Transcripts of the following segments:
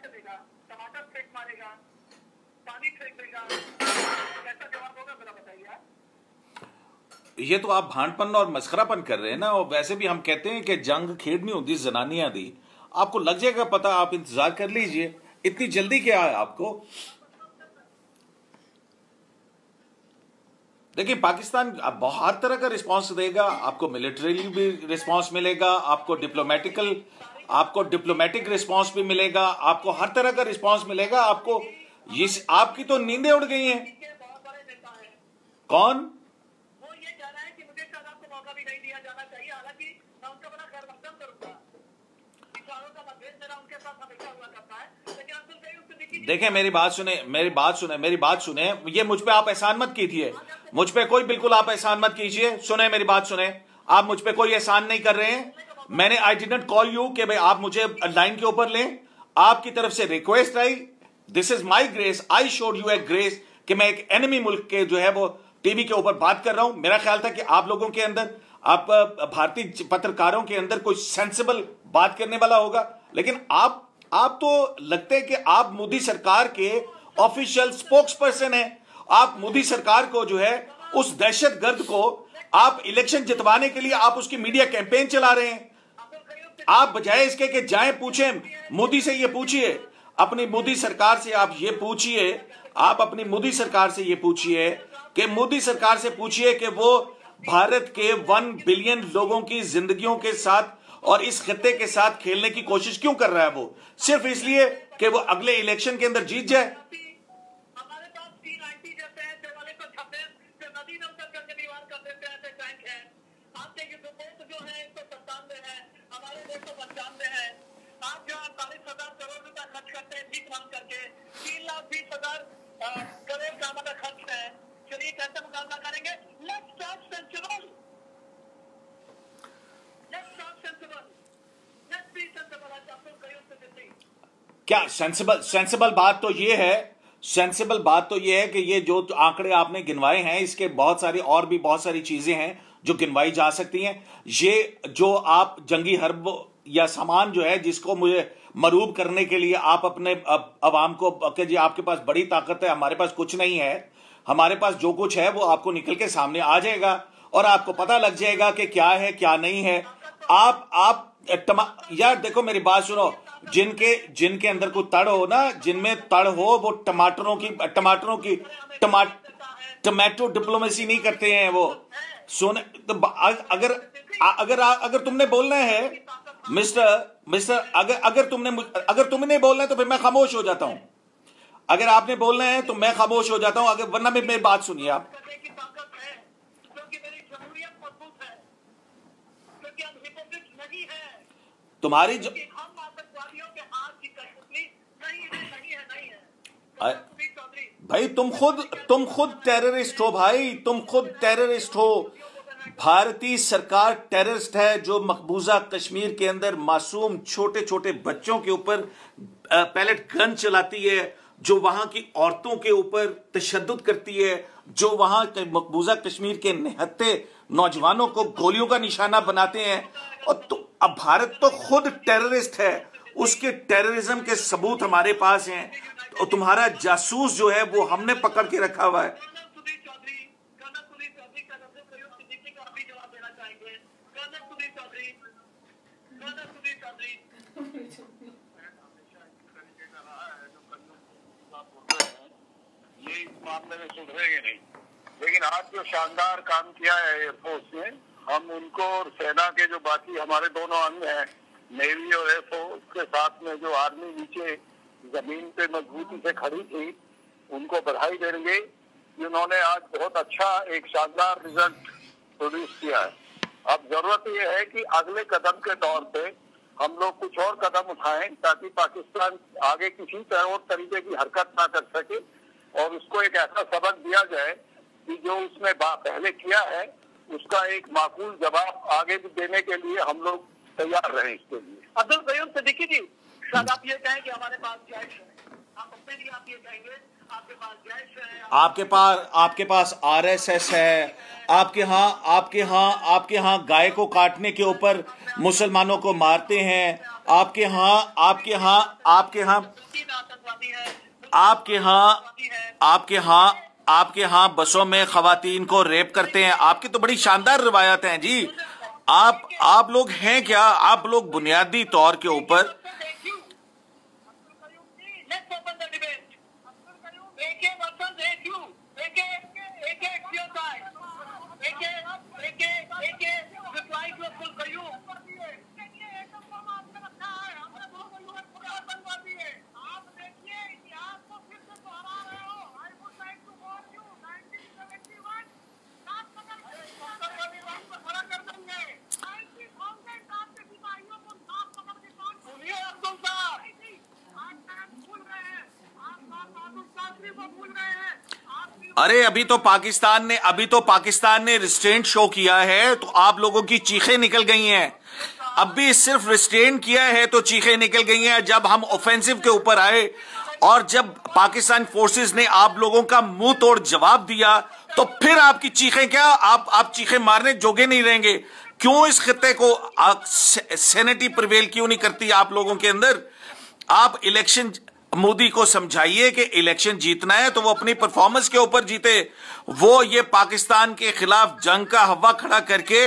चलेगा? टमाटर फेंक मारेगा, पानी फेंक देगा, कैसा जवाब होगा जरा बताइए आप। ये तो आप भांडपन और मस्खरापन कर रहे हैं ना। और वैसे भी हम कहते हैं कि जंग खेड़नी होती जनानियां दी। आपको लग जाएगा पता, आप इंतजार कर लीजिए। इतनी जल्दी क्या है आपको? देखिए, पाकिस्तान अब हर तरह का रिस्पांस देगा। आपको मिलिट्रीली भी रिस्पांस मिलेगा, आपको डिप्लोमेटिक रिस्पांस भी मिलेगा, आपको हर तरह का रिस्पांस मिलेगा। आपको ये आपकी तो नींदें उड़ गई हैं। बहुत बड़े नेता है कौन? वो, ये कह रहा है कि मुझे शायद आपको मौका भी नहीं दिया जाना चाहिए, हालांकि मैं उनका बड़ा खैर मकदम करूंगा। किसानों का मतभेद मेरा उनके साथ हमेशा हुआ करता है, लेकिन अब्दुल कयूम सिद्दीकी देखें, मेरी बात सुने। ये मुझ पे आप एहसान मत कीजिए। मुझ पे कोई बिल्कुल आप एहसान मत कीजिए। सुने, मेरी बात सुने। आप मुझ पे कोई एहसान नहीं कर रहे हैं। मैंने आई डिडंट कॉल यू कि भाई आप मुझे लाइन के ऊपर लें। आपकी तरफ से request I, this is my grace, I showed U a grace कि मैं एक एनिमी मुल्क के जो है वो टीवी के ऊपर बात कर रहा हूं। मेरा ख्याल था कि आप लोगों के अंदर, आप भारतीय पत्रकारों के अंदर कोई सेंसिबल बात करने वाला होगा, लेकिन आप तो लगते हैं कि आप मोदी सरकार के ऑफिशियल स्पोक्स पर्सन हैं। आप मोदी सरकार को जो है, उस दहशतगर्द को आप इलेक्शन जितवाने के लिए आप उसकी मीडिया कैंपेन चला रहे हैं। आप बजाय इसके कि जाएं पूछें मोदी से, ये पूछिए अपनी मोदी सरकार से, आप ये पूछिए, आप अपनी मोदी सरकार से ये पूछिए कि मोदी सरकार से पूछिए कि वो भारत के 1 बिलियन लोगों की जिंदगियों के साथ और इस खत्ते के साथ खेलने की कोशिश क्यों कर रहा है? वो सिर्फ इसलिए कि वो अगले इलेक्शन के अंदर जीत जाए। हमारे पास 3 आईटी जैसे हैं, दिवाले को छपे जो नदी में उतर करके दीवार कर देते हैं, ऐसे टैंक है। आपके युद्धपोत जो है 197 है, हमारे 195 है। आप जो 48,000 करोड़ रुपए खर्च करते हैं भीख मांग करके, 3,20,000 करोड़ का हमारा खर्च है। चलिए कैसे मुकाबला करेंगे? Let's talk sensible, let's talk sensible, let's be sensible. Abdul Qayyum Siddiqui क्या सेंसिबल बात तो ये है, सेंसिबल बात तो ये है कि ये जो आंकड़े आपने गिनवाए हैं, इसके बहुत सारी और भी बहुत सारी चीजें हैं जो गिनवाई जा सकती हैं। ये जो आप जंगी हर्ब या सामान जो है जिसको मुझे मरूब करने के लिए आप अपने अवाम को कि जी आपके पास बड़ी ताकत है, हमारे पास कुछ नहीं है, हमारे पास जो कुछ है वो आपको निकल के सामने आ जाएगा और आपको पता लग जाएगा कि क्या है क्या नहीं है। आप यार देखो, मेरी बात सुनो। जिनके अंदर कोई तड़ हो ना, जिनमें तड़ हो, वो टमाटो डिप्लोमेसी नहीं करते हैं वो। सुन, तो अगर तुमने बोलना है मिस्टर, अगर तुमने बोलना है तो फिर मैं खामोश हो जाता हूं। अगर आपने बोलना है तो मैं खामोश हो जाता हूं, अगर वरना मेरी बात सुनिए आप। करने की ताकत है, क्योंकि मेरी जमहूरियत मजबूत है, क्योंकि हम हिपोक्रेट नहीं है, तुम्हारी क्योंकि हम आतंकवादियों के हाथ की कठपुतली नहीं है। सुनील चौधरी भाई, तुम खुद टेररिस्ट हो भाई, तुम खुद टेररिस्ट हो। भारतीय सरकार टेररिस्ट है जो मकबूजा कश्मीर के अंदर मासूम छोटे छोटे बच्चों के ऊपर पैलेट गन चलाती है, जो वहां की औरतों के ऊपर तशद्दुद करती है, जो वहां के मकबूजा कश्मीर के निहत्ते नौजवानों को गोलियों का निशाना बनाते हैं। और अब भारत तो खुद टेररिस्ट है, उसके टेररिज्म के सबूत हमारे पास हैं। और तुम्हारा जासूस जो है वो हमने पकड़ के रखा हुआ है। सुनील चौधरी का अब्दुल कयूम सिद्दीकी को अभी जवाब देना चाहेंगे। कर्नल सुनील चौधरी ये इस मामले में सुधरेंगे नहीं, लेकिन आज जो शानदार काम किया है एयरफोर्स ने, हम उनको और सेना के जो बाकी हमारे दोनों अंग हैं, नेवी और एयरफोर्स के साथ में जो आर्मी नीचे जमीन पे मजबूती से खड़ी थी, उनको बधाई देंगे। उन्होंने आज बहुत अच्छा एक शानदार रिजल्ट प्रोड्यूस किया है। अब जरूरत यह है कि अगले कदम के तौर पे हम लोग कुछ और कदम उठाएं ताकि पाकिस्तान आगे किसी तरह और तरीके की हरकत ना कर सके, और उसको एक ऐसा सबक दिया जाए कि जो उसने पहले किया है उसका एक माकूल जवाब आगे भी देने के लिए हम लोग तैयार रहे इसके लिए। अब्दुल कयूम सिद्दीकी जी, शायद आप ये कहें कि हमारे पास जैश है, आप अपने लिए आप ये कहेंगे आपके पास जैश है, आपके पास आरएसएस है, आपके यहाँ गाय को काटने के ऊपर मुसलमानों को मारते हैं, आपके यहाँ आपके यहाँ बसों में खवातीन को रेप करते हैं। आपकी तो बड़ी शानदार रिवायत हैं जी। आप लोग हैं क्या? आप लोग बुनियादी तौर के ऊपर अरे अभी तो पाकिस्तान ने रिस्ट्रेंट शो किया है तो आप लोगों की चीखें निकल गई हैं। अब भी सिर्फ रिस्ट्रेंट किया है तो चीखें निकल गई हैं। जब हम ऑफेंसिव के ऊपर आए और जब पाकिस्तान फोर्सेस ने आप लोगों का मुंह तोड़ जवाब दिया तो फिर आपकी चीखें क्या, आप चीखें मारने जोगे नहीं रहेंगे। क्यों इस खित्ते को सैनिटी प्रिवेल क्यों नहीं करती आप लोगों के अंदर? आप इलेक्शन मोदी को समझाइए कि इलेक्शन जीतना है तो वो अपनी परफॉर्मेंस के ऊपर जीते। वो ये पाकिस्तान के खिलाफ जंग का हवा खड़ा करके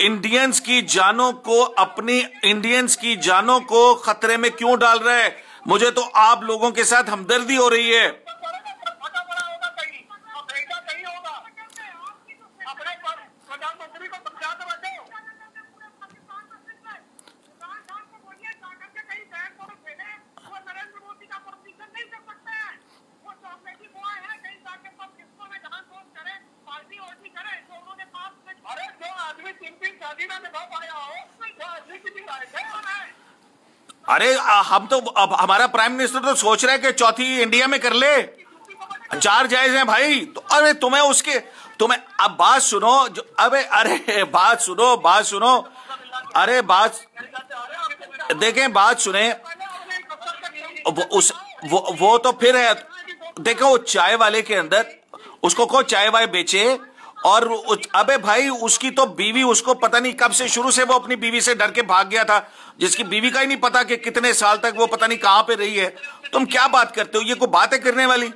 इंडियंस की जानों को खतरे में क्यों डाल रहा है? मुझे तो आप लोगों के साथ हमदर्दी हो रही है। अरे हम तो अब हमारा प्राइम मिनिस्टर तो सोच रहा है कि चौथी इंडिया में कर ले। 4 जायज हैं भाई। तो अरे तुम्हें अब बात सुनो। अरे बात सुनो। अरे देखें, बात सुने। वो तो फिर है। देखो वो चाय वाले के अंदर उसको को चाय वाय बेचे और अबे भाई उसकी तो बीवी, उसको पता नहीं कब से शुरू से वो अपनी बीवी से डर के भाग गया था, जिसकी बीवी का ही नहीं पता कि कितने साल तक वो पता नहीं कहां पे रही है। तुम क्या बात करते हो? ये कोई बात है करने वाली?